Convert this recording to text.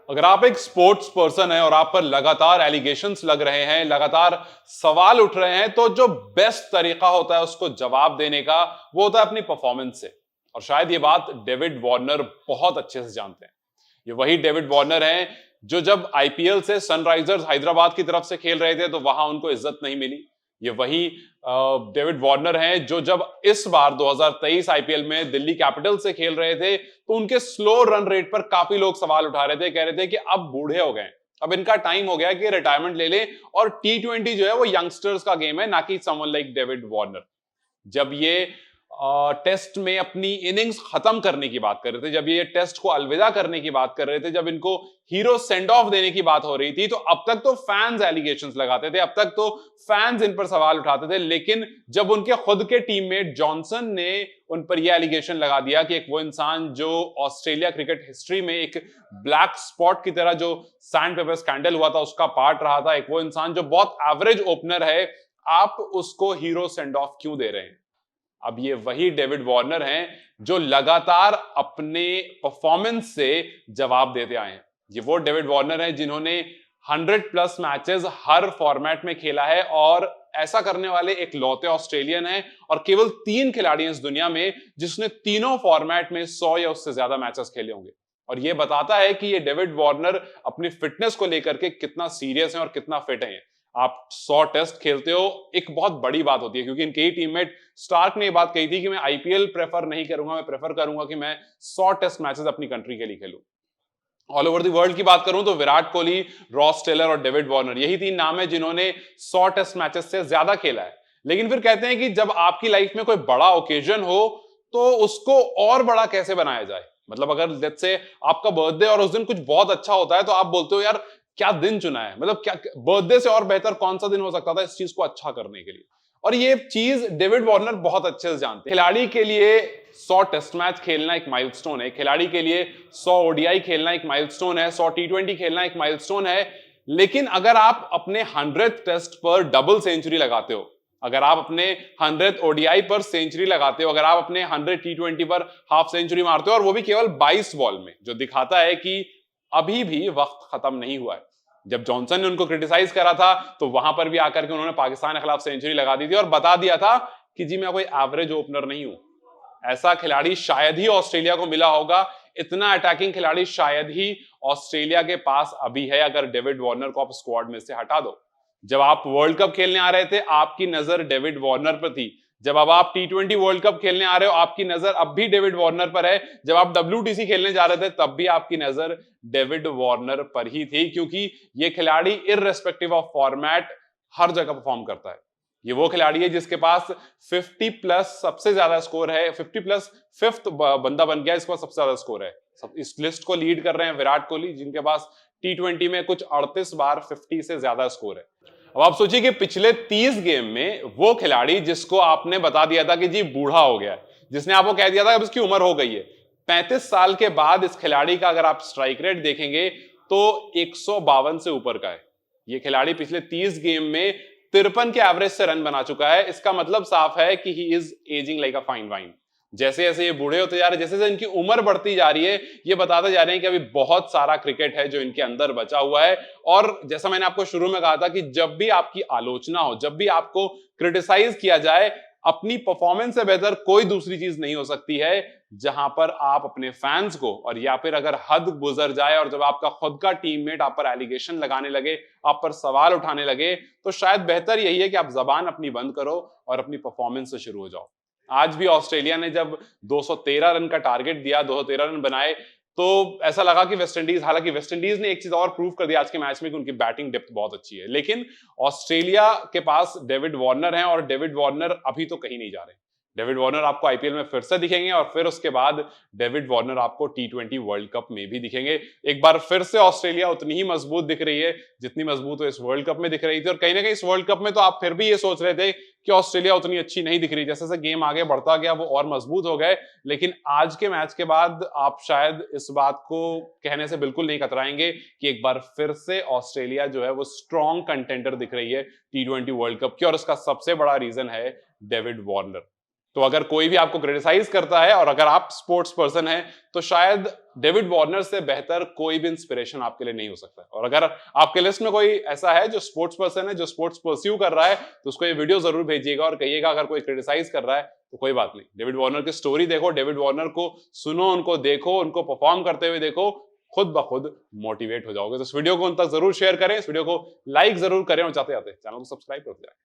अगर आप एक स्पोर्ट्स पर्सन है और आप पर लगातार एलिगेशंस लग रहे हैं, लगातार सवाल उठ रहे हैं, तो जो बेस्ट तरीका होता है उसको जवाब देने का, वो होता है अपनी परफॉर्मेंस से। और शायद ये बात डेविड वार्नर बहुत अच्छे से जानते हैं। ये वही डेविड वार्नर हैं जो जब आईपीएल से सनराइजर्स हैदराबाद की तरफ से खेल रहे थे तो वहां उनको इज्जत नहीं मिली। ये वही डेविड वार्नर हैं जो जब इस बार 2023 आईपीएल में दिल्ली कैपिटल से खेल रहे थे तो उनके स्लो रन रेट पर काफी लोग सवाल उठा रहे थे, कह रहे थे कि अब बूढ़े हो गए, अब इनका टाइम हो गया कि रिटायरमेंट ले लें और टी20 जो है वो यंगस्टर्स का गेम है, ना कि समवन लाइक डेविड वार्नर। जब ये टेस्ट में अपनी इनिंग्स खत्म करने की बात कर रहे थे, जब ये टेस्ट को अलविदा करने की बात कर रहे थे, जब इनको हीरो सेंड ऑफ देने की बात हो रही थी, तो अब तक तो फैंस एलिगेशंस लगाते थे, अब तक तो फैंस इन पर सवाल उठाते थे। लेकिन जब उनके खुद के टीममेट जॉनसन ने उन पर यह एलिगेशन लगा दिया कि एक वो इंसान जो ऑस्ट्रेलिया क्रिकेट हिस्ट्री में एक ब्लैक स्पॉट की तरह जो सैंड पेपर स्कैंडल हुआ था उसका पार्ट रहा था, एक वो इंसान जो बहुत एवरेज ओपनर है, आप उसको हीरो सेंड ऑफ क्यों दे रहे हैं? अब ये वही डेविड वार्नर हैं जो लगातार अपने परफॉर्मेंस से जवाब देते आए हैं। ये वो डेविड वार्नर हैं जिन्होंने 100+ मैचेस हर फॉर्मेट में खेला है और ऐसा करने वाले एक लौते ऑस्ट्रेलियन हैं और केवल 3 खिलाड़ी हैं इस दुनिया में जिसने तीनों फॉर्मेट में 100 या उससे ज्यादा मैचेस खेले होंगे। और ये बताता है कि ये डेविड वार्नर अपनी फिटनेस को लेकर के कितना सीरियस है और कितना फिट है। आप 100 टेस्ट खेलते हो, एक बहुत बड़ी बात होती है, क्योंकि इनके ही टीममेट स्टार्क ने ये बात कही थी कि मैं आईपीएल प्रेफर नहीं करूंगा, मैं प्रेफर करूंगा कि मैं 100 टेस्ट मैचेस अपनी कंट्री के लिए खेलूं। ऑल ओवर द वर्ल्ड की बात करूं तो विराट कोहली, रॉस टेलर और डेविड वार्नर, यही 3 नाम है जिन्होंने 100 टेस्ट मैचेस से ज्यादा खेला है। लेकिन फिर कहते हैं कि जब आपकी लाइफ में कोई बड़ा ओकेजन हो तो उसको और बड़ा कैसे बनाया जाए। मतलब अगर लेट्स से आपका बर्थडे और उस दिन कुछ बहुत अच्छा होता है तो आप बोलते हो यार क्या दिन चुना है, मतलब क्या बर्थडे से और बेहतर कौन सा दिन हो सकता था इस चीज को अच्छा करने के लिए। और ये चीज डेविड वार्नर बहुत अच्छे से जानते हैं। खिलाड़ी के लिए 100 टेस्ट मैच खेलना एक माइलस्टोन है, खिलाड़ी के लिए 100 ओडीआई खेलना एक माइलस्टोन है, 100 टी20 खेलना एक माइलस्टोन है। लेकिन अगर आप अपने 100th टेस्ट पर डबल सेंचुरी लगाते हो, अगर आप अपने 100th ओडीआई पर सेंचुरी लगाते हो, अगर आप अपने 100 टी20 पर हाफ सेंचुरी मारते हो और वो भी केवल 22 बॉल में, जो दिखाता है कि अभी भी वक्त खत्म नहीं हुआ है। जब जॉनसन ने उनको क्रिटिसाइज करा था तो वहां पर भी आकर के उन्होंने पाकिस्तान के खिलाफ सेंचुरी लगा दी थी और बता दिया था कि जी मैं कोई एवरेज ओपनर नहीं हूं। ऐसा खिलाड़ी शायद ही ऑस्ट्रेलिया को मिला होगा, इतना अटैकिंग खिलाड़ी शायद ही ऑस्ट्रेलिया के पास अभी है, अगर डेविड वार्नर को आप स्क्वाड में से हटा दो। जब आप वर्ल्ड कप खेलने आ रहे थे आपकी नजर डेविड वार्नर पर थी, जब अब आप टी20 वर्ल्ड कप खेलने आ रहे हो आपकी नजर अब भी डेविड वार्नर पर है, जब आप डब्ल्यूटीसी खेलने जा रहे थे तब भी आपकी नजर डेविड वार्नर पर ही थी, क्योंकि ये खिलाड़ी इररेस्पेक्टिव ऑफ फॉर्मेट हर जगह परफॉर्म करता है। ये वो खिलाड़ी है जिसके पास 50+ सबसे ज्यादा स्कोर है, 50+ फिफ्थ बंदा बन गया इसका सबसे ज्यादा स्कोर है। इस लिस्ट को लीड कर रहे हैं विराट कोहली जिनके पास टी20 में कुछ 38 बार 50 से ज्यादा स्कोर है। अब आप सोचिए कि पिछले 30 गेम में वो खिलाड़ी जिसको आपने बता दिया था कि जी बूढ़ा हो गया है, जिसने आपको कह दिया था कि उसकी उम्र हो गई है, 35 साल के बाद इस खिलाड़ी का अगर आप स्ट्राइक रेट देखेंगे तो 152 से ऊपर का है। ये खिलाड़ी पिछले 30 गेम में 53 के एवरेज से रन बना चुका है। इसका मतलब साफ है कि he is ageing like a fine wine. जैसे जैसे ये बूढ़े होते जा रहे हैं, जैसे जैसे इनकी उम्र बढ़ती जा रही है, ये बताते जा रहे हैं कि अभी बहुत सारा क्रिकेट है जो इनके अंदर बचा हुआ है। और जैसा मैंने आपको शुरू में कहा था कि जब भी आपकी आलोचना हो, जब भी आपको क्रिटिसाइज किया जाए, अपनी परफॉर्मेंस से बेहतर कोई दूसरी चीज नहीं हो सकती है जहां पर आप अपने फैंस को, और या फिर अगर हद गुजर जाए और जब आपका खुद का टीममेट आप पर एलिगेशन लगाने लगे, आप पर सवाल उठाने लगे, तो शायद बेहतर यही है कि आप जबान अपनी बंद करो और अपनी परफॉर्मेंस से शुरू हो जाओ। आज भी ऑस्ट्रेलिया ने जब 213 रन का टारगेट दिया, 213 रन बनाए, तो ऐसा लगा कि वेस्टइंडीज, हालांकि वेस्टइंडीज ने एक चीज और प्रूव कर दिया आज के मैच में कि उनकी बैटिंग डेप्थ बहुत अच्छी है, लेकिन ऑस्ट्रेलिया के पास डेविड वार्नर है और डेविड वार्नर अभी तो कहीं नहीं जा रहे। डेविड वार्नर आपको आईपीएल में फिर से दिखेंगे और फिर उसके बाद डेविड वार्नर आपको टी20 वर्ल्ड कप में भी दिखेंगे। एक बार फिर से ऑस्ट्रेलिया उतनी ही मजबूत दिख रही है जितनी मजबूत वो इस वर्ल्ड कप में दिख रही थी। और कहीं ना कहीं इस वर्ल्ड कप में तो आप फिर भी ये सोच रहे थे कि ऑस्ट्रेलिया उतनी अच्छी नहीं दिख रही, जैसे जैसे गेम आगे बढ़ता गया वो और मजबूत हो गए। लेकिन आज के मैच के बाद आप शायद इस बात को कहने से बिल्कुल नहीं कतराएंगे कि एक बार फिर से ऑस्ट्रेलिया जो है वो स्ट्रॉन्ग कंटेंडर दिख रही है टी20 वर्ल्ड कप की, और इसका सबसे बड़ा रीजन है डेविड वार्नर। तो अगर कोई भी आपको क्रिटिसाइज करता है और अगर आप स्पोर्ट्स पर्सन हैं तो शायद डेविड वार्नर से बेहतर कोई भी इंस्पिरेशन आपके लिए नहीं हो सकता। और अगर आपके लिस्ट में कोई ऐसा है जो स्पोर्ट्स पर्सन है, जो स्पोर्ट्स परस्यू कर रहा है, तो उसको ये वीडियो जरूर भेजिएगा और कहिएगा अगर कोई क्रिटिसाइज कर रहा है तो कोई बात नहीं, डेविड वार्नर की स्टोरी देखो, डेविड वार्नर को सुनो, उनको देखो, उनको परफॉर्म करते हुए देखो, खुद ब खुद मोटिवेट हो जाओगे। तो इस वीडियो को उन तक जरूर शेयर करें, इस वीडियो को लाइक जरूर करें और जाते जाते चैनल को सब्सक्राइब करते जाएं।